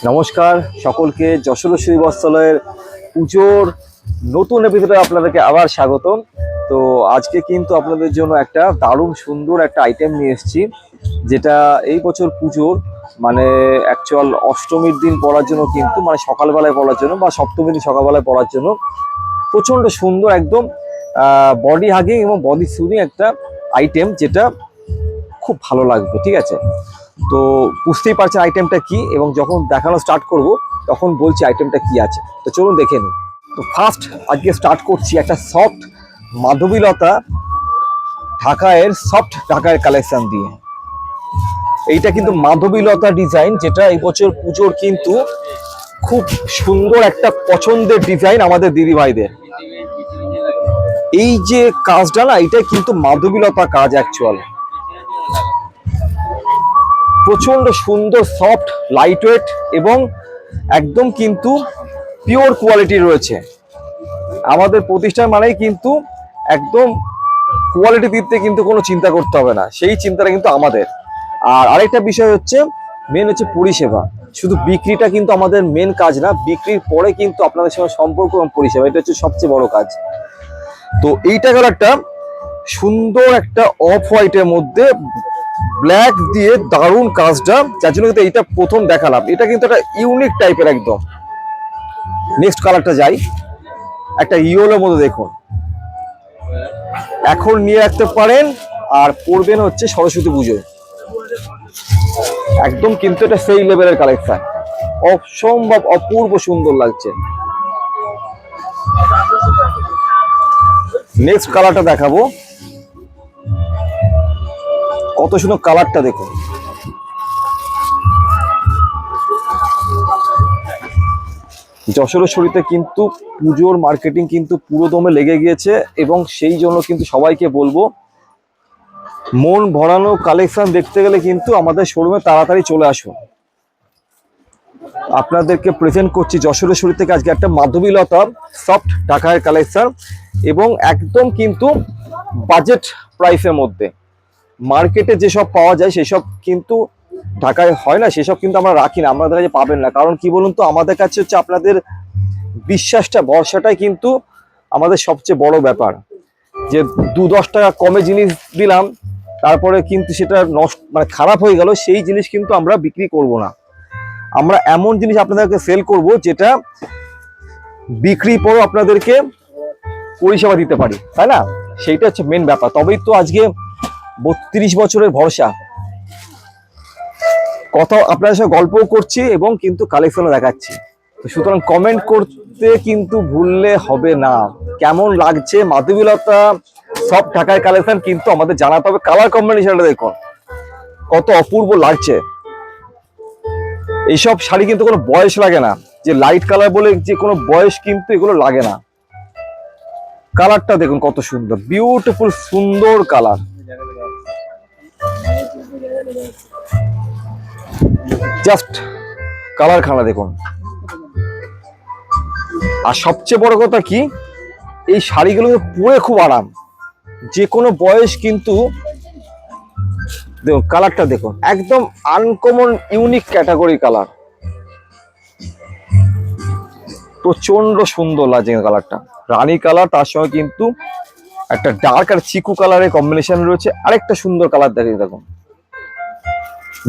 নমস্কার সকলকে, যশোর বস্ত্রালয়ের পুজোর নতুন এপিসোডে আপনাদেরকে আবার স্বাগতম। তো আজকে কিন্তু আপনাদের জন্য একটা দারুণ সুন্দর একটা আইটেম নিয়ে এসেছি, যেটা এই বছর পুজোর মানে অ্যাকচুয়াল অষ্টমীর দিন পরার জন্য, কিন্তু মানে সকালবেলায় পরার জন্য বা সপ্তমীর দিন সকালবেলায় পরার জন্য প্রচণ্ড সুন্দর একদম বডি হাগিং এবং বডি সুদিং একটা আইটেম, যেটা খুব ভালো লাগবে। ঠিক আছে, তো বুঝতেই পারছেন আইটেমটা কি, এবং যখন দেখানো স্টার্ট করব তখন বলছি আইটেমটা কি আছে। তো চলুন দেখে নিই। তো ফার্স্ট আজকে স্টার্ট করছি একটা সফট মাধবীলতা ঢাকায়ের সফট ঢাকায়ের কালেকশন দিয়ে। এইটা কিন্তু মাধবীলতা ডিজাইন, যেটা এই বছর পুজোর কিন্তু খুব সুন্দর একটা পছন্দের ডিজাইন আমাদের দিদিভাইদের। এই যে কাজটা না, এটা কিন্তু মাধবীলতা কাজ অ্যাকচুয়াল, প্রচন্ড সুন্দর, সফট, লাইট ওয়েট এবং একদম কিন্তু পিওর কোয়ালিটি রয়েছে। আমাদের প্রতিষ্ঠান মানেই কিন্তু একদম কোয়ালিটি দিতে কিন্তু কোনো চিন্তা করতে হবে না, সেই চিন্তাটা কিন্তু আমাদের। আর আরেকটা বিষয় হচ্ছে, মেন হচ্ছে পরিষেবা। শুধু বিক্রিটা কিন্তু আমাদের মেন কাজ না, বিক্রির পরে কিন্তু আপনাদের সঙ্গে সম্পর্ক এবং পরিষেবা, এটা হচ্ছে সবচেয়ে বড় কাজ। তো এইটা গেল একটা সুন্দর একটা অফ হোয়াইটের মধ্যে ব্ল্যাক দিয়ে দারুণ কাজটা, যার জন্য কিন্তু এইটা প্রথম দেখালাম। এটা কিন্তু একটা ইউনিক টাইপের একদম। নেক্সট কালারটা যাই, একটা ইয়েলোর মধ্যে দেখুন, এখন নিয়ে রাখতে পারেন আর পরবেন হচ্ছে সরস্বতী পুজোয়। একদম কিন্তু এটা সেই লেভেলের কালেকশন, অসম্ভব অপূর্ব সুন্দর লাগছে। নেক্সট কালারটা দেখাবো, কত সুন্দর কালারটা দেখুন। যশোরেশ্বরীতে কিন্তু পুজোর মার্কেটিং কিন্তু পুরো দমে লেগে গিয়েছে, এবং সেই জন্য কিন্তু সবাইকে বলবো, মন ভরানো কালেকশন দেখতে গেলে কিন্তু আমাদের শোরুমে তাড়াতাড়ি চলে আসুন। আপনাদেরকে প্রেজেন্ট করছি যশোরেশ্বরী থেকে আজকে একটা মাধবীলতা সফট ঢাকায়ের কালেকশন, এবং একদম কিন্তু বাজেট প্রাইসের মধ্যে। মার্কেটে যেসব পাওয়া যায় সেসব কিন্তু ঢাকায় হয় না, সেসব কিন্তু আমরা রাখি না, আমাদের কাছে পাবেন না। কারণ কি বলুন তো, আমাদের কাছে হচ্ছে আপনাদের বিশ্বাসটা, ভরসাটাই কিন্তু আমাদের সবচেয়ে বড় ব্যাপার। যে 2-10 টাকা কমে জিনিস দিলাম, তারপরে কিন্তু সেটা নষ্ট মানে খারাপ হয়ে গেল, সেই জিনিস কিন্তু আমরা বিক্রি করব না। আমরা এমন জিনিস আপনাদেরকে সেল করব যেটা বিক্রি পরও আপনাদেরকে পরিষেবা দিতে পারি, তাই না? সেইটা হচ্ছে মেন ব্যাপার। তবেই তো আজকে 32 বছরের ভরসা। কথা আপনাদের সাথে গল্পও করছি এবং কিন্তু কালেকশনও দেখাচ্ছি। তো সুতরাং কমেন্ট করতে কিন্তু ভুললে হবে না, কেমন লাগছে মাধবীলতা সব ঢাকায় কালেকশন কিন্তু আমাদের জানাতে হবে। কালার কম্বিনেশনটা দেখুন কত অপূর্ব লাগছে। এইসব শাড়ি কিন্তু কোনো বয়স লাগে না, যে লাইট কালার বলে যে কোনো বয়স কিন্তু এগুলো লাগে না। কালারটা দেখুন কত সুন্দর, বিউটিফুল সুন্দর কালার। জাস্ট কালার খানা দেখুন। আর সবচেয়ে বড় কথা কি, এই শাড়িগুলো পরে খুব আরাম, যে কোনো বয়স কিন্তু। দেখুন কালারটা দেখুন, একদম আনকমন ইউনিক ক্যাটাগরি কালার, প্রচন্ড সুন্দর লাগছে কালারটা। রানী কালার, তার সঙ্গে কিন্তু একটা ডার্ক আর চিকু কালারের কম্বিনেশন রয়েছে। আরেকটা সুন্দর কালার দেখে দেখুন,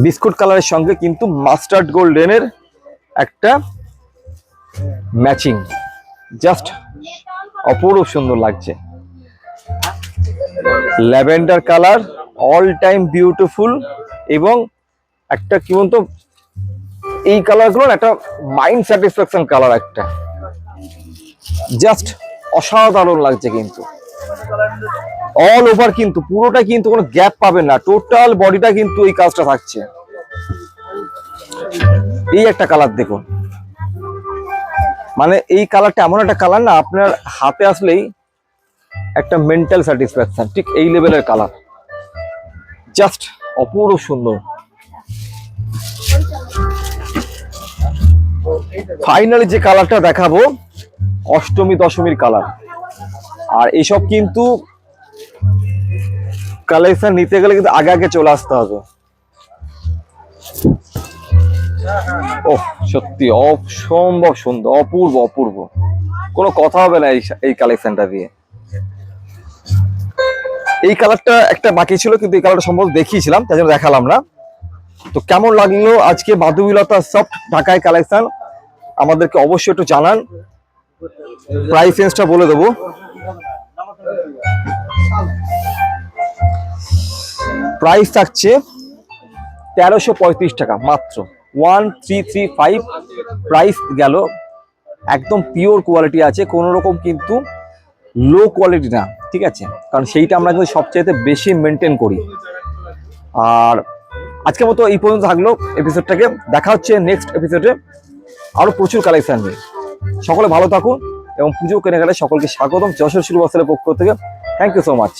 বিস্কুট কালারের সঙ্গে কিন্তু মাস্টার্ড গোল্ডেনের একটা ম্যাচিং, জাস্ট অপূর্ব সুন্দর লাগছে। Lavender colour, all time beautiful, এবং একটা কি বলতো, এই কালারগুলো একটা মাইন্ড স্যাটিসফ্যাকশন কালার, একটা জাস্ট অসাধারণ লাগছে। কিন্তু অল ওভার কিন্তু পুরোটা কিন্তু কোনো গ্যাপ পাবেন না, টোটাল বডিটা কিন্তু এই কাজটা থাকছে। এই একটা কালার দেখুন, মানে এই কালারটা এমন একটা কালার না, আপনার হাতে আসলেই একটা মেন্টাল স্যাটিসফ্যাকশন, ঠিক এই লেভেলের কালার, জাস্ট অপূর্ব সুন্দর। ফাইনালি যে কালারটা দেখাবো, অষ্টমী দশমীর কালার। আর এইসব কিন্তু কালেকশন নিতে গেলে কিন্তু আগে আগে চলে আসতে হবে। ওহ, সত্যি অসম্ভব সুন্দর, অপূর্ব অপূর্ব, কোনো কথা হবে না এই কালেকশনটা দিয়ে। এই কালারটা একটা বাকি ছিল, কিন্তু এই কালারটা সম্ভবত দেখিয়েছিলাম, তাই জন্য দেখালাম না। তো কেমন লাগলো আজকে মাধবীলতা সফট ঢাকায় কালেকশন, আমাদেরকে অবশ্যই একটু জানান। প্রাইস রেঞ্জটা বলে দেবো। প্রাইস থাকছে 1335 টাকা মাত্র, 1335 প্রাইস গেল। একদম পিওর কোয়ালিটি আছে, কোনো রকম কিন্তু লো কোয়ালিটি না, ঠিক আছে, কারণ সেইটা আমরা কিন্তু সবচাইতে বেশি মেনটেন করি। আর আজকের মতো এই পর্যন্ত থাকলো এপিসোডটাকে, দেখা হচ্ছে নেক্সট এপিসোডে আরো প্রচুর কালেকশন নিয়ে। সকলে ভালো থাকুন এবং পুজো কেনাকাটায় সকলকে স্বাগতম যশোর শিল্প বস্ত্রের পক্ষ থেকে। Thank you so much.